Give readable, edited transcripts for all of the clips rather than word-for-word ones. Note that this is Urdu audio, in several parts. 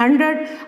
100।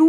2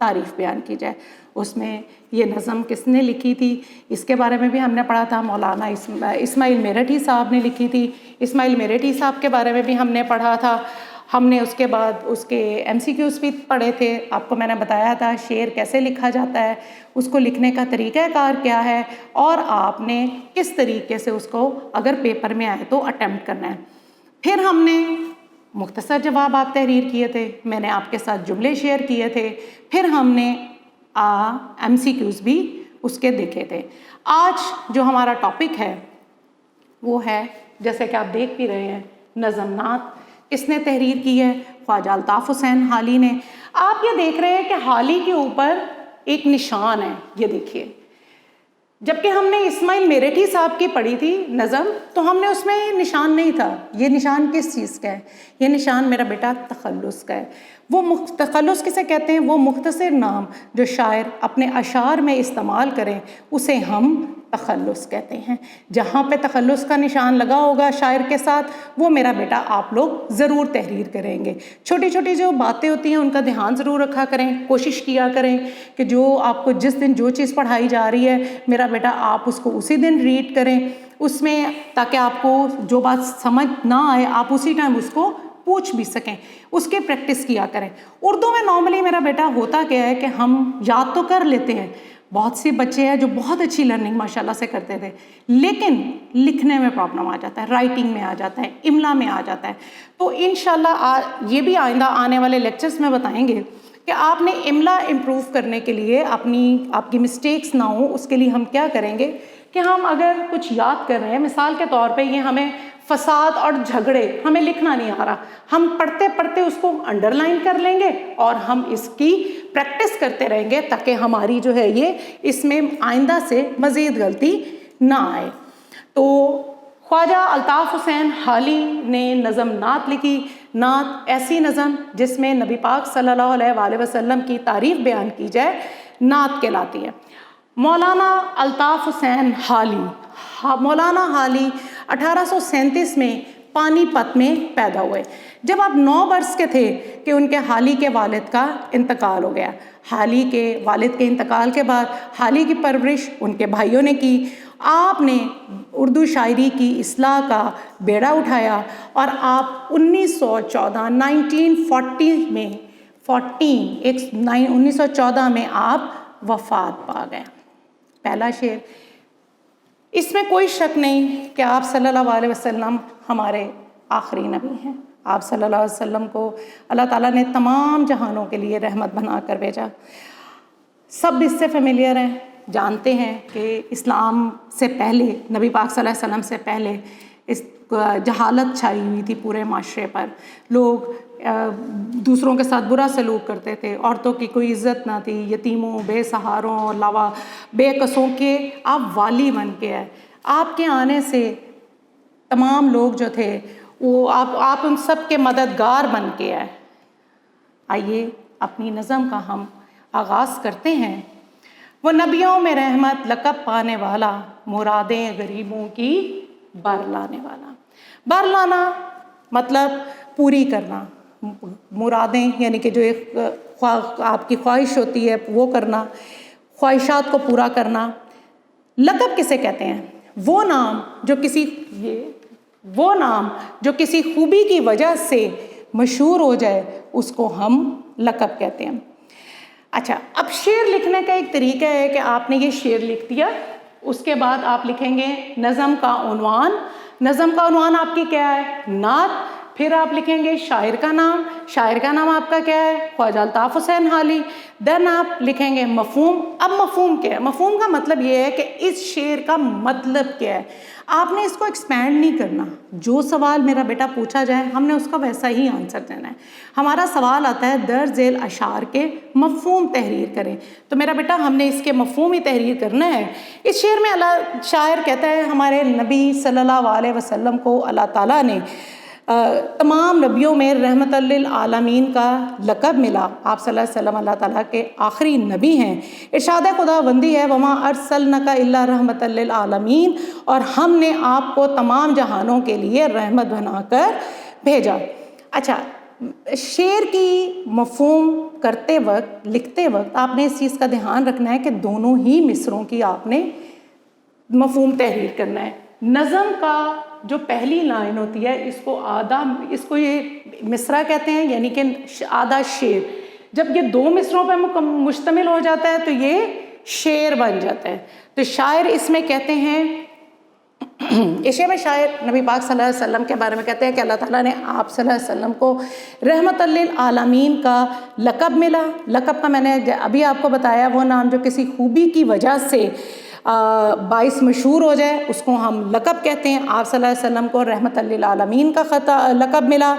تعریف بیان کی جائے۔ اس میں یہ نظم کس نے لکھی تھی اس کے بارے میں بھی ہم نے پڑھا تھا، مولانا اسماعیل میرٹھی صاحب نے لکھی تھی۔ اسماعیل میرٹھی صاحب کے بارے میں بھی ہم نے پڑھا تھا۔ ہم نے اس کے بعد اس کے MCQs بھی پڑھے تھے، آپ کو میں نے بتایا تھا شعر کیسے لکھا جاتا ہے، اس کو لکھنے کا طریقہ کار کیا ہے، اور آپ نے کس طریقے سے اس کو اگر پیپر میں آئے تو اٹیمپٹ کرنا ہے۔ پھر ہم نے مختصر جوابات تحریر کیے تھے، میں نے آپ کے ساتھ جملے شیئر کیے تھے، پھر ہم نے MCQs بھی اس کے دیکھے تھے۔ آج جو ہمارا ٹاپک ہے وہ ہے، جیسے کہ آپ دیکھ بھی رہے ہیں، نظم نعت کس نے تحریر کی ہے؟ خواجہ الطاف حسین حالی نے۔ آپ یہ دیکھ رہے ہیں کہ حالی کے اوپر ایک نشان ہے، یہ دیکھیے۔ جبکہ ہم نے اسماعیل میرٹھی صاحب کی پڑھی تھی نظم، تو ہم نے اس میں یہ نشان نہیں تھا۔ یہ نشان کس چیز کا ہے؟ یہ نشان میرا بیٹا تخلص کا ہے۔ وہ تخلص کسے کہتے ہیں؟ وہ مختصر نام جو شاعر اپنے اشعار میں استعمال کریں اسے ہم تخلص کہتے ہیں۔ جہاں پہ تخلص کا نشان لگا ہوگا شاعر کے ساتھ، وہ میرا بیٹا آپ لوگ ضرور تحریر کریں گے۔ چھوٹی چھوٹی جو باتیں ہوتی ہیں ان کا دھیان ضرور رکھا کریں، کوشش کیا کریں کہ جو آپ کو جس دن جو چیز پڑھائی جا رہی ہے میرا بیٹا آپ اس کو اسی دن ریڈ کریں اس میں، تاکہ آپ کو جو بات سمجھ نہ آئے آپ اسی ٹائم اس کو پوچھ بھی سکیں، اس کی پریکٹس کیا کریں۔ اردو میں نارملی میرا بیٹا ہوتا کیا ہے کہ ہم یاد تو کر لیتے ہیں، بہت سے بچے ہیں جو بہت اچھی لرننگ ماشاءاللہ سے کرتے تھے، لیکن لکھنے میں پرابلم آ جاتا ہے، رائٹنگ میں آ جاتا ہے، املا میں آ جاتا ہے۔ تو انشاءاللہ یہ بھی آئندہ آنے والے لیکچرز میں بتائیں گے کہ آپ نے املا امپروو کرنے کے لیے آپ کی مسٹیکس نہ ہوں، اس کے لیے ہم کیا کریں گے کہ ہم اگر کچھ یاد کر رہے ہیں، مثال کے طور پہ یہ ہمیں فساد اور جھگڑے ہمیں لکھنا نہیں آ رہا، ہم پڑھتے پڑھتے اس کو انڈر لائن کر لیں گے اور ہم اس کی پریکٹس کرتے رہیں گے تاکہ ہماری جو ہے یہ اس میں آئندہ سے مزید غلطی نہ آئے۔ تو خواجہ الطاف حسین حالی نے نظم نعت لکھی۔ نعت ایسی نظم جس میں نبی پاک صلی اللہ علیہ وآلہ وسلم کی تعریف بیان کی جائے، نعت کہلاتی ہے۔ مولانا الطاف حسین حالی، مولانا حالی 1837 میں پانی پت میں پیدا ہوئے۔ جب آپ 9 برس کے تھے کہ ان کے حالی کے والد کا انتقال ہو گیا۔ حالی کے والد کے انتقال کے بعد حالی کی پرورش ان کے بھائیوں نے کی۔ آپ نے اردو شاعری کی اصلاح کا بیڑا اٹھایا اور آپ 1914 میں آپ وفات پا گئے۔ پہلا شعر، اس میں کوئی شک نہیں کہ آپ صلی اللہ علیہ وسلم ہمارے آخری نبی ہیں۔ آپ صلی اللہ علیہ وسلم کو اللہ تعالیٰ نے تمام جہانوں کے لیے رحمت بنا کر بھیجا۔ سب اس سے فیملیئر ہیں، جانتے ہیں کہ اسلام سے پہلے، نبی پاک صلی اللہ علیہ وسلم سے پہلے اس جہالت چھائی ہوئی تھی پورے معاشرے پر۔ لوگ دوسروں کے ساتھ برا سلوک کرتے تھے، عورتوں کی کوئی عزت نہ تھی، یتیموں، بے سہاروں، علاوہ بے کسوں کے آپ والی بن کے آئے۔ آپ کے آنے سے تمام لوگ جو تھے وہ آپ ان سب کے مددگار بن کے آئے۔ آئیے اپنی نظم کا ہم آغاز کرتے ہیں۔ وہ نبیوں میں رحمت لقب پانے والا، مرادیں غریبوں کی بر لانے والا۔ بر لانا مطلب پوری کرنا، مرادیں یعنی کہ جو ایک آپ کی خواہش ہوتی ہے وہ کرنا، خواہشات کو پورا کرنا۔ لقب کسے کہتے ہیں؟ وہ نام جو کسی خوبی کی وجہ سے مشہور ہو جائے اس کو ہم لقب کہتے ہیں۔ اچھا، اب شعر لکھنے کا ایک طریقہ ہے کہ آپ نے یہ شعر لکھ دیا، اس کے بعد آپ لکھیں گے نظم کا عنوان۔ نظم کا عنوان آپ کی کیا ہے؟ نعت۔ پھر آپ لکھیں گے شاعر کا نام۔ شاعر کا نام آپ کا کیا ہے؟ خواجہ الطاف حسین حالی۔ دین آپ لکھیں گے مفہوم۔ اب مفہوم کیا ہے؟ مفہوم کا مطلب یہ ہے کہ اس شعر کا مطلب کیا ہے۔ آپ نے اس کو ایکسپینڈ نہیں کرنا، جو سوال میرا بیٹا پوچھا جائے ہم نے اس کا ویسا ہی آنسر دینا ہے۔ ہمارا سوال آتا ہے درج ذیل اشعار کے مفہوم تحریر کریں، تو میرا بیٹا ہم نے اس کے مفہوم ہی تحریر کرنا ہے۔ اس شعر میں شاعر کہتا ہے ہمارے نبی صلی اللہ علیہ وسلم کو اللہ تعالیٰ نے تمام نبیوں میں رحمت للعالمین کا لقب ملا۔ آپ صلی اللہ علیہ وسلم اللہ تعالیٰ کے آخری نبی ہیں۔ ارشاد خداوندی ہے وما ارسلنک الا رحمت للعالمین، اور ہم نے آپ کو تمام جہانوں کے لیے رحمت بنا کر بھیجا۔ اچھا، شعر کی مفہوم کرتے وقت، لکھتے وقت آپ نے اس چیز کا دھیان رکھنا ہے کہ دونوں ہی مصروں کی آپ نے مفہوم تحریر کرنا ہے۔ نظم کا جو پہلی لائن ہوتی ہے اس کو یہ مصرع کہتے ہیں، یعنی کہ آدھا شعر۔ جب یہ 2 مصروں پہ مشتمل ہو جاتا ہے تو یہ شعر بن جاتا ہے۔ تو شاعر اس میں کہتے ہیں، عشاء میں شاعر نبی پاک صلی اللہ علیہ وسلم کے بارے میں کہتے ہیں کہ اللہ تعالیٰ نے آپ صلی اللہ علیہ وسلم کو رحمت للعالمین کا لقب ملا۔ لقب کا میں نے ابھی آپ کو بتایا، وہ نام جو کسی خوبی کی وجہ سے باعث مشہور ہو جائے اس کو ہم لقب کہتے ہیں۔ آپ صلی اللہ علیہ وسلم کو رحمت للعالمین کا لقب ملا۔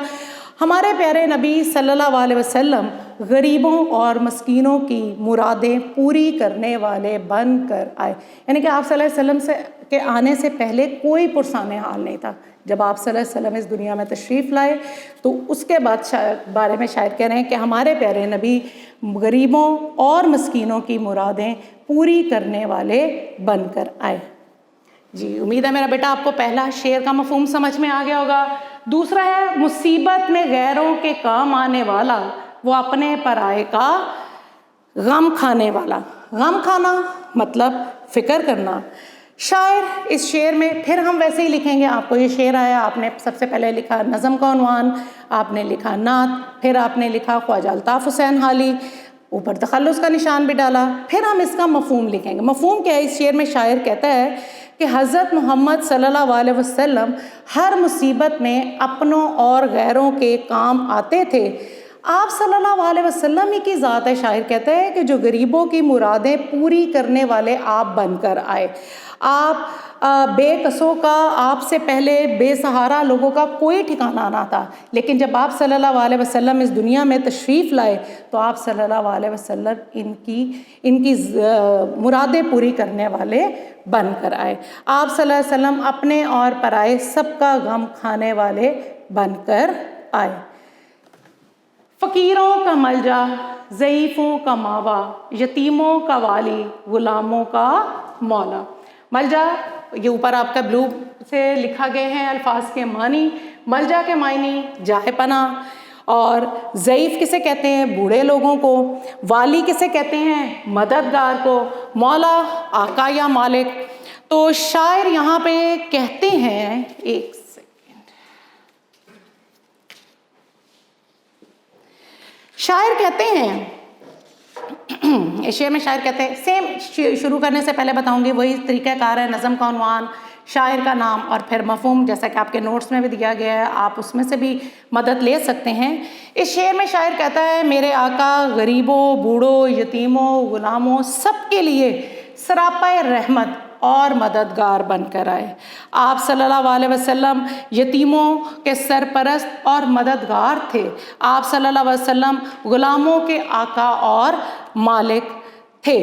ہمارے پیارے نبی صلی اللہ علیہ وسلم غریبوں اور مسکینوں کی مرادیں پوری کرنے والے بن کر آئے، یعنی کہ آپ صلی اللہ علیہ وسلم کے آنے سے پہلے کوئی پرسان حال نہیں تھا۔ جب آپ صلی اللہ علیہ وسلم اس دنیا میں تشریف لائے تو اس کے بعد بارے میں شاعر کہہ رہے ہیں کہ ہمارے پیارے نبی غریبوں اور مسکینوں کی مرادیں پوری کرنے والے بن کر آئے۔ جی امید ہے میرا بیٹا آپ کو پہلا شعر کا مفہوم سمجھ میں آ گیا ہوگا۔ دوسرا ہے مصیبت میں غیروں کے کام آنے والا، وہ اپنے پرائے کا غم کھانے والا۔ غم کھانا مطلب فکر کرنا۔ شاعر اس شعر میں، پھر ہم ویسے ہی لکھیں گے، آپ کو یہ شعر آیا، آپ نے سب سے پہلے لکھا نظم کا عنوان، آپ نے لکھا نعت، پھر آپ نے لکھا خواجہ الطاف حسین حالی، اوپر تخلص کا نشان بھی ڈالا، پھر ہم اس کا مفہوم لکھیں گے۔ مفہوم کیا ہے؟ اس شعر میں شاعر کہتا ہے کہ حضرت محمد صلی اللہ علیہ وسلم ہر مصیبت میں اپنوں اور غیروں کے کام آتے تھے۔ آپ صلی اللہ علیہ وسلم ہی کی ذات ہے، شاعر کہتا ہے کہ جو غریبوں کی مرادیں پوری کرنے والے آپ بن کر آئے۔ آپ بے کسوں کا، آپ سے پہلے بے سہارا لوگوں کا کوئی ٹھکانہ نہ تھا، لیکن جب آپ صلی اللہ علیہ وسلم اس دنیا میں تشریف لائے تو آپ صلی اللہ علیہ وسلم ان کی مرادیں پوری کرنے والے بن کر آئے۔ آپ صلی اللہ علیہ وسلم اپنے اور پرائے سب کا غم کھانے والے بن کر آئے۔ فقیروں کا ملجا، ضعیفوں کا ماوا، یتیموں کا والی، غلاموں کا مولا۔ ملجا، یہ اوپر آپ کا بلو سے لکھا گئے ہیں الفاظ کے معنی۔ ملجا کے معنی جائے پناہ، اور ضعیف کسے کہتے ہیں؟ بوڑھے لوگوں کو۔ والی کسے کہتے ہیں؟ مددگار کو۔ مولا، آقا یا مالک۔ تو شاعر یہاں پہ کہتے ہیں، ایک سیکنڈ، شاعر کہتے ہیں، اس شعر میں شاعر کہتے ہیں، سیم شروع کرنے سے پہلے بتاؤں گی، وہی طریقہ کار ہے، نظم کا عنوان، شاعر کا نام اور پھر مفہوم، جیسا کہ آپ کے نوٹس میں بھی دیا گیا ہے، آپ اس میں سے بھی مدد لے سکتے ہیں۔ اس شعر میں شاعر کہتا ہے، میرے آقا غریبوں، بوڑھوں، یتیموں، غلاموں سب کے لیے سراپا رحمت اور مددگار بن کر آئے۔ آپ صلی اللہ علیہ وسلم یتیموں کے سرپرست اور مددگار تھے۔ آپ صلی اللہ علیہ وسلم غلاموں کے آقا اور مالک تھے۔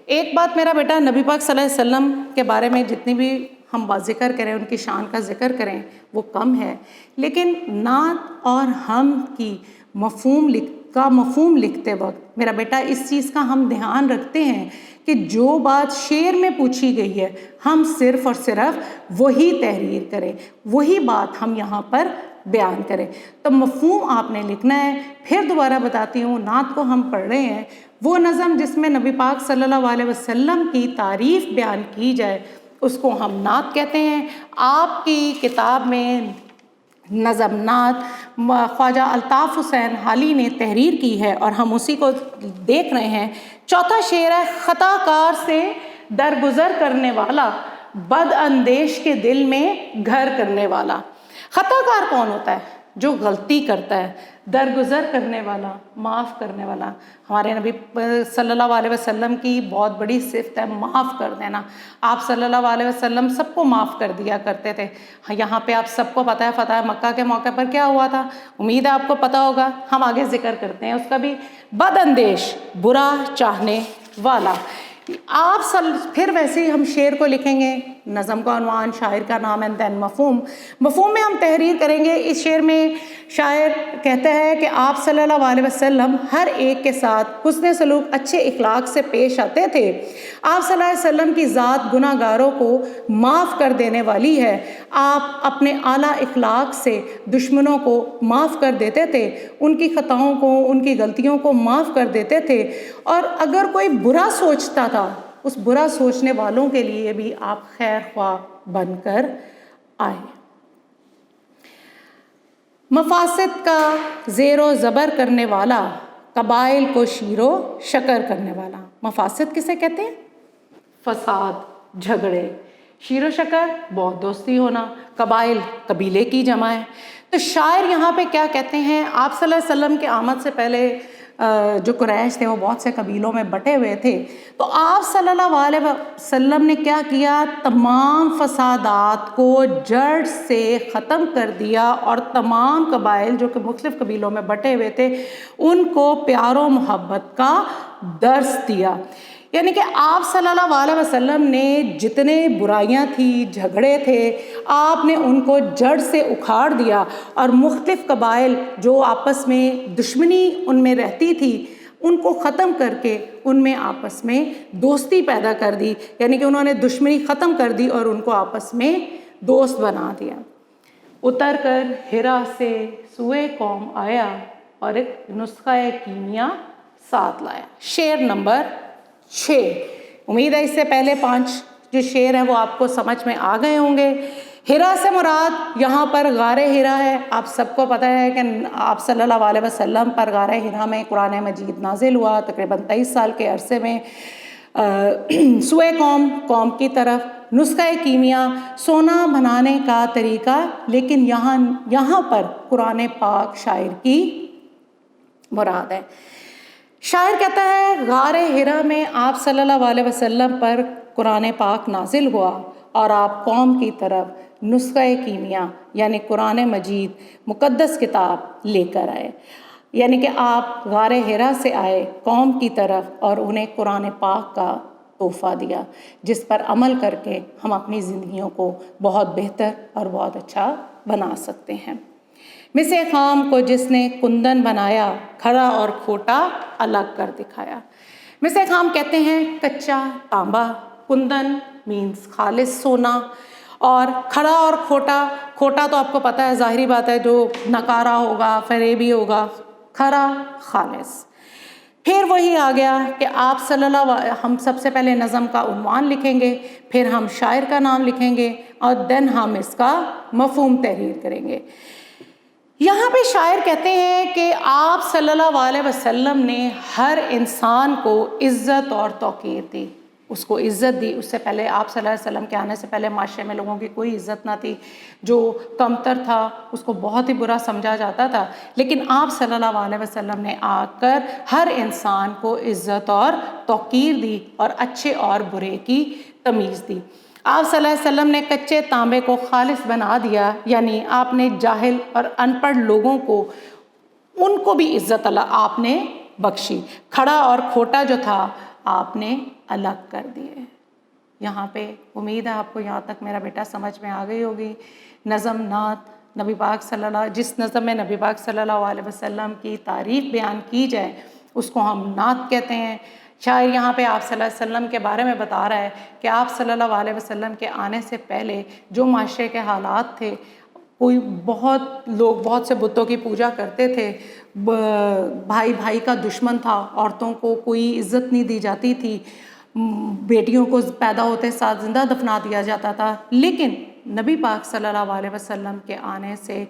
ایک بات میرا بیٹا، نبی پاک صلی اللہ علیہ وسلم کے بارے میں جتنی بھی ہم ذکر کریں، ان کی شان کا ذکر کریں، وہ کم ہے، لیکن نعت اور حمد کی مفہوم لکھتے وقت میرا بیٹا اس چیز کا ہم دھیان رکھتے ہیں کہ جو بات شعر میں پوچھی گئی ہے ہم صرف اور صرف وہی تحریر کریں، وہی بات ہم یہاں پر بیان کریں۔ تو مفہوم آپ نے لکھنا ہے۔ پھر دوبارہ بتاتی ہوں، نعت کو ہم پڑھ رہے ہیں، وہ نظم جس میں نبی پاک صلی اللہ علیہ وسلم کی تعریف بیان کی جائے اس کو ہم نعت کہتے ہیں۔ آپ کی کتاب میں نظم نعت خواجہ الطاف حسین حالی نے تحریر کی ہے اور ہم اسی کو دیکھ رہے ہیں۔ چوتھا شعر ہے، خطا کار سے درگزر کرنے والا، بد اندیش کے دل میں گھر کرنے والا۔ خطا کار کون ہوتا ہے؟ جو غلطی کرتا ہے۔ درگزر کرنے والا، معاف کرنے والا۔ ہمارے نبی صلی اللہ علیہ وسلم کی بہت بڑی صفت ہے معاف کر دینا۔ آپ صلی اللہ علیہ وسلم سب کو معاف کر دیا کرتے تھے۔ یہاں پہ آپ سب کو پتہ ہے فتح مکہ کے موقع پر کیا ہوا تھا، امید ہے آپ کو پتہ ہوگا، ہم آگے ذکر کرتے ہیں اس کا بھی۔ بد اندیش، برا چاہنے والا۔ آپ پھر ویسے ہی ہم شعر کو لکھیں گے، نظم کا عنوان، شاعر کا نام اینڈ دین مفہوم میں ہم تحریر کریں گے۔ اس شعر میں شاعر کہتا ہے کہ آپ صلی اللہ علیہ وسلم ہر ایک کے ساتھ حسن سلوک، اچھے اخلاق سے پیش آتے تھے۔ آپ صلی اللہ علیہ وسلم کی ذات گناہ گاروں کو معاف کر دینے والی ہے۔ آپ اپنے اعلیٰ اخلاق سے دشمنوں کو معاف کر دیتے تھے، ان کی خطاؤں کو، ان کی غلطیوں کو معاف کر دیتے تھے، اور اگر کوئی برا سوچتا تھا اس برا سوچنے والوں کے لیے بھی آپ خیر خواہ بن کر آئے۔ مفاسد کا زیر و زبر کرنے والا، قبائل کو شیر و شکر کرنے والا۔ مفاسد کسے کہتے ہیں؟ فساد، جھگڑے، شیر و شکر بہت دوستی ہونا، قبائل قبیلے کی جمع ہے۔ تو شاعر یہاں پہ کیا کہتے ہیں؟ آپ صلی اللہ علیہ وسلم کے آمد سے پہلے جو قریش تھے وہ بہت سے قبیلوں میں بٹے ہوئے تھے، تو آپ صلی اللہ علیہ وسلم نے کیا کیا؟ تمام فسادات کو جڑ سے ختم کر دیا، اور تمام قبائل جو کہ مختلف قبیلوں میں بٹے ہوئے تھے ان کو پیار و محبت کا درس دیا۔ یعنی کہ آپ صلی اللہ علیہ وسلم نے جتنے برائیاں تھیں، جھگڑے تھے، آپ نے ان کو جڑ سے اکھاڑ دیا، اور مختلف قبائل جو آپس میں دشمنی ان میں رہتی تھی ان کو ختم کر کے ان میں آپس میں دوستی پیدا کر دی۔ یعنی کہ انہوں نے دشمنی ختم کر دی اور ان کو آپس میں دوست بنا دیا۔ اتر کر ہرا سے سوئے قوم آیا، اور ایک نسخہ کیمیا ساتھ لایا۔ شعر نمبر 6۔ امید ہے اس سے پہلے 5 جو شعر ہیں وہ آپ کو سمجھ میں آ گئے ہوں گے۔ ہرا سے مراد یہاں پر غار ہرا ہے۔ آپ سب کو پتہ ہے کہ آپ صلی اللہ علیہ وسلم پر غار ہرا میں قرآن مجید نازل ہوا، تقریباً 23 سال کے عرصے میں۔ سوئے قوم کی طرف نسخہ کیمیا، سونا بنانے کا طریقہ، لیکن یہاں پر قرآن پاک شاعر کی مراد ہے۔ شاعر کہتا ہے غار ہرا میں آپ صلی اللہ علیہ وسلم پر قرآن پاک نازل ہوا، اور آپ قوم کی طرف نسخہ کیمیا یعنی قرآن مجید مقدس کتاب لے کر آئے۔ یعنی کہ آپ غار ہرا سے آئے قوم کی طرف اور انہیں قرآن پاک کا تحفہ دیا، جس پر عمل کر کے ہم اپنی زندگیوں کو بہت بہتر اور بہت اچھا بنا سکتے ہیں۔ مسے خام کو جس نے کندن بنایا، کھڑا اور کھوٹا الگ کر دکھایا۔ مسے خام کہتے ہیں کچا تانبا، کندن مینز خالص سونا، اور کھڑا اور کھوٹا تو آپ کو پتہ ہے، ظاہری بات ہے، جو نکارا ہوگا، فریبی ہوگا، کھڑا خالص۔ پھر وہی آ گیا کہ آپ صلی اللہ ہم سب سے پہلے نظم کا عنوان لکھیں گے، پھر ہم شاعر کا نام لکھیں گے، اور دین ہم اس کا مفہوم تحریر کریں گے۔ یہاں پہ شاعر کہتے ہیں کہ آپ صلی اللہ علیہ وسلم نے ہر انسان کو عزت اور توقیر دی، اس کو عزت دی۔ اس سے پہلے آپ صلی اللہ علیہ وسلم کے آنے سے پہلے معاشرے میں لوگوں کی کوئی عزت نہ تھی، جو کمتر تھا اس کو بہت ہی برا سمجھا جاتا تھا، لیکن آپ صلی اللہ علیہ وسلم نے آ کر ہر انسان کو عزت اور توقیر دی، اور اچھے اور برے کی تمیز دی۔ آپ صلی اللہ علیہ وسلم نے کچے تانبے کو خالص بنا دیا، یعنی آپ نے جاہل اور ان پڑھ لوگوں کو، ان کو بھی عزت آپ نے بخشی۔ کھڑا اور کھوٹا جو تھا آپ نے الگ کر دیے۔ یہاں پہ امید ہے آپ کو یہاں تک میرا بیٹا سمجھ میں آ گئی ہوگی۔ نظم نعت نبی پاک جس نظم میں نبی پاک صلی اللہ علیہ وسلم کی تعریف بیان کی جائے اس کو ہم نعت کہتے ہیں۔ شاعر یہاں پہ آپ صلی اللہ علیہ وسلم کے بارے میں بتا رہا ہے کہ آپ صلی اللہ علیہ وسلم کے آنے سے پہلے جو معاشرے کے حالات تھے، لوگ بہت سے بتوں کی پوجا کرتے تھے، بھائی بھائی کا دشمن تھا، عورتوں کو کوئی عزت نہیں دی جاتی تھی، بیٹیوں کو پیدا ہوتے ساتھ زندہ دفنا دیا جاتا تھا۔ لیکن نبی پاک صلی اللہ علیہ وسلم کے آنے سے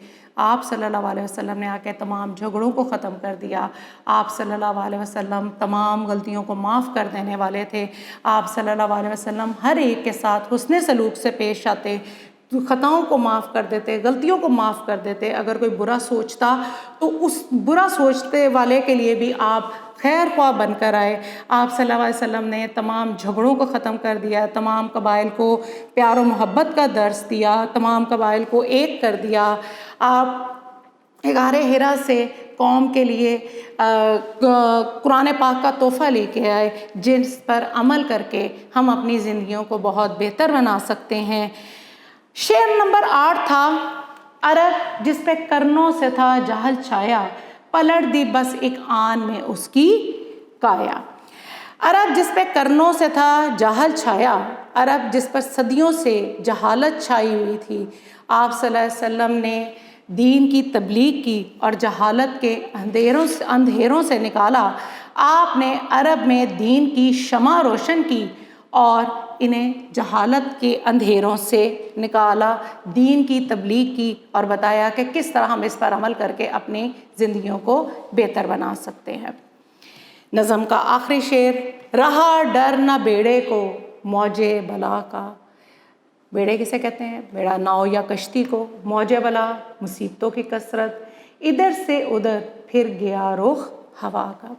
آپ صلی اللہ علیہ وسلم نے آ کے تمام جھگڑوں کو ختم کر دیا۔ آپ صلی اللہ علیہ وسلم تمام غلطیوں کو معاف کر دینے والے تھے۔ آپ صلی اللہ علیہ وسلم ہر ایک کے ساتھ حسن سلوک سے پیش آتے، خطاؤں کو معاف کر دیتے، غلطیوں کو معاف کر دیتے۔ اگر کوئی برا سوچتا تو اس برا سوچتے والے کے لیے بھی آپ خیر خواہ بن کر آئے۔ آپ صلی اللہ علیہ وسلم نے تمام جھگڑوں کو ختم کر دیا، تمام قبائل کو پیار و محبت کا درس دیا، تمام قبائل کو ایک کر دیا۔ آپ غار ہرا سے قوم کے لیے قرآن پاک کا تحفہ لے کے آئے، جس پر عمل کر کے ہم اپنی زندگیوں کو بہت بہتر بنا سکتے ہیں۔ شعر نمبر 8 تھا، عرب جس پہ کرنوں سے تھا جہل چھایا، پلٹ دی بس ایک آن میں اس کی کایا۔ عرب جس پہ کرنوں سے تھا جہل چھایا، عرب جس پر صدیوں سے جہالت چھائی ہوئی تھی، آپ صلی اللہ علیہ وسلم نے دین کی تبلیغ کی اور جہالت کے اندھیروں سے نکالا۔ آپ نے عرب میں دین کی شمع روشن کی اور انہیں جہالت کے اندھیروں سے نکالا، دین کی تبلیغ کی اور بتایا کہ کس طرح ہم اس پر عمل کر کے اپنی زندگیوں کو بہتر بنا سکتے ہیں۔ نظم کا آخری شعر، رہا ڈر نہ بیڑے کو موجے بلا کا۔ بیڑے کسے کہتے ہیں؟ بیڑا ناؤ یا کشتی کو، موجے بلا مصیبتوں کی کثرت، ادھر سے ادھر پھر گیا رخ ہوا کا۔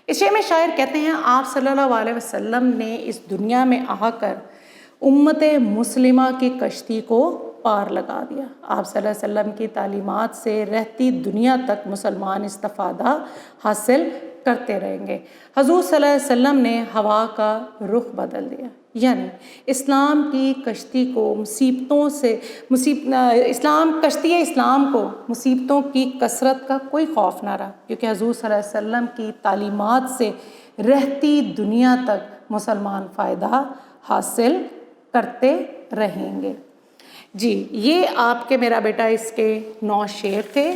اس شعر میں شاعر کہتے ہیں آپ صلی اللہ علیہ وسلم نے اس دنیا میں آ کر امت مسلمہ کی کشتی کو پار لگا دیا۔ آپ صلی اللہ علیہ وسلم کی تعلیمات سے رہتی دنیا تک مسلمان استفادہ حاصل کرتے رہیں گے۔ حضور صلی اللہ علیہ وسلم نے ہوا کا رخ بدل دیا، یعنی اسلام کی کشتی کو کشتی اسلام کو مصیبتوں کی کثرت کا کوئی خوف نہ رہا، کیونکہ حضور صلی اللہ علیہ وسلم کی تعلیمات سے رہتی دنیا تک مسلمان فائدہ حاصل کرتے رہیں گے۔ جی، یہ آپ کے میرا بیٹا اس کے 9 شعر تھے،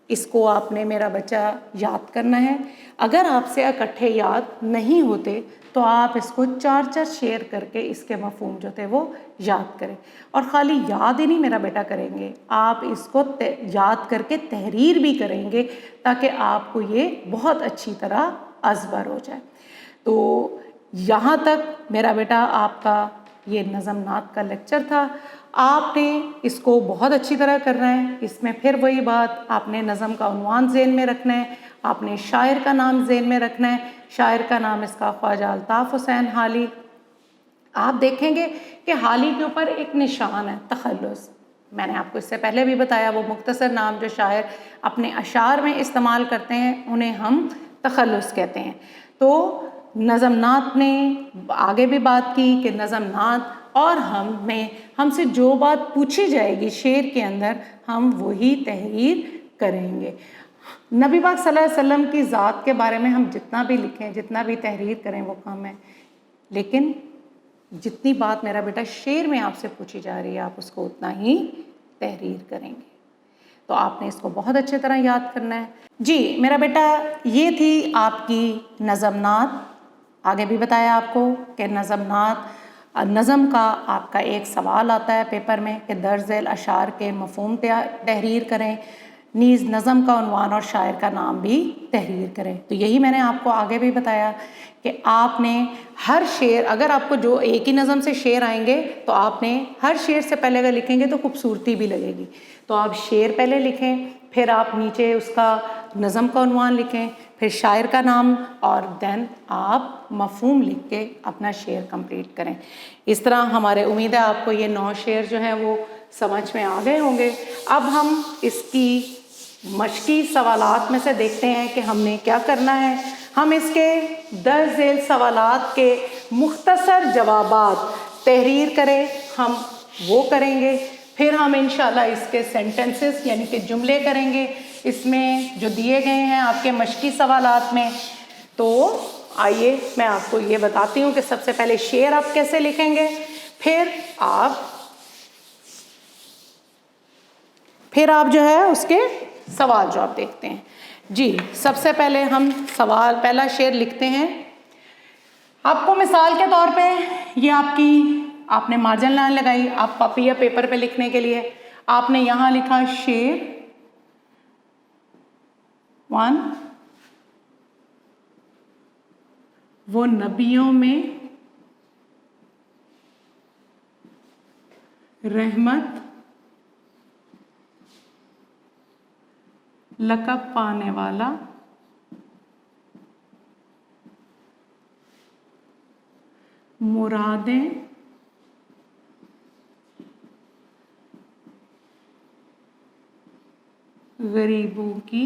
اس کو آپ نے میرا بچہ یاد کرنا ہے۔ اگر آپ سے اکٹھے یاد نہیں ہوتے تو آپ اس کو 4 شعر کر کے اس کے مفہوم جو تھے وہ یاد کریں، اور خالی یاد ہی نہیں میرا بیٹا کریں گے، آپ اس کو یاد کر کے تحریر بھی کریں گے تاکہ آپ کو یہ بہت اچھی طرح ازبر ہو جائے۔ تو یہاں تک میرا بیٹا آپ کا یہ نظم نعت کا لیکچر تھا۔ آپ نے اس کو بہت اچھی طرح کرنا ہے۔ اس میں پھر وہی بات، آپ نے نظم کا عنوان ذہن میں رکھنا ہے، آپ نے شاعر کا نام ذہن میں رکھنا ہے۔ شاعر کا نام اس کا خواجہ الطاف حسین حالی۔ آپ دیکھیں گے کہ حالی کے اوپر ایک نشان ہے، تخلص۔ میں نے آپ کو اس سے پہلے بھی بتایا، وہ مختصر نام جو شاعر اپنے اشعار میں استعمال کرتے ہیں انہیں ہم تخلص کہتے ہیں۔ تو نظم نعت نے آگے بھی بات کی کہ نظم نعت اور ہم سے جو بات پوچھی جائے گی شعر کے اندر ہم وہی تحریر کریں گے۔ نبی پاک صلی اللہ علیہ وسلم کی ذات کے بارے میں ہم جتنا بھی لکھیں، جتنا بھی تحریر کریں وہ کم ہے، لیکن جتنی بات میرا بیٹا شعر میں آپ سے پوچھی جا رہی ہے آپ اس کو اتنا ہی تحریر کریں گے۔ تو آپ نے اس کو بہت اچھے طرح یاد کرنا ہے۔ جی میرا بیٹا، یہ تھی آپ کی نظم نعت۔ آگے بھی بتایا آپ کو کہ نظم کا آپ کا ایک سوال آتا ہے پیپر میں کہ درج ذیل اشعار کے مفہوم تحریر کریں، نیز نظم کا عنوان اور شاعر کا نام بھی تحریر کریں۔ تو یہی میں نے آپ کو آگے بھی بتایا کہ آپ نے ہر شعر، اگر آپ کو جو ایک ہی نظم سے شعر آئیں گے تو آپ نے ہر شعر سے پہلے اگر لکھیں گے تو خوبصورتی بھی لگے گی، تو آپ شعر پہلے لکھیں، پھر آپ نیچے اس کا نظم کا عنوان لکھیں، پھر شاعر کا نام، اور دین آپ مفہوم لکھ کے اپنا شعر کمپلیٹ کریں۔ اس طرح ہمارے امید ہے آپ کو یہ 9 شعر جو ہیں وہ سمجھ میں آ گئے ہوں گے۔ اب ہم اس کی مشقی سوالات میں سے دیکھتے ہیں کہ ہم نے کیا کرنا ہے۔ ہم اس کے درج ذیل سوالات کے مختصر جوابات تحریر کریں، ہم وہ کریں گے۔ پھر ہم انشاءاللہ اس کے سینٹنسز یعنی کہ جملے کریں گے، اس میں جو دیے گئے ہیں آپ کے مشقی سوالات میں۔ تو آئیے میں آپ کو یہ بتاتی ہوں کہ سب سے پہلے شعر آپ کیسے لکھیں گے، پھر آپ جو ہے اس کے سوال جو آپ دیکھتے ہیں۔ جی سب سے پہلے ہم پہلا شعر لکھتے ہیں۔ آپ کو مثال کے طور پہ یہ آپ نے مارجن لائن لگائی، آپ کاپی یا پیپر پہ لکھنے کے لیے آپ نے یہاں لکھا شعر 1، وہ نبیوں میں رحمت لقب پانے والا مرادیں غریبوں کی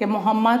کہ محمد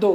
2।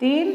3,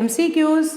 MCQs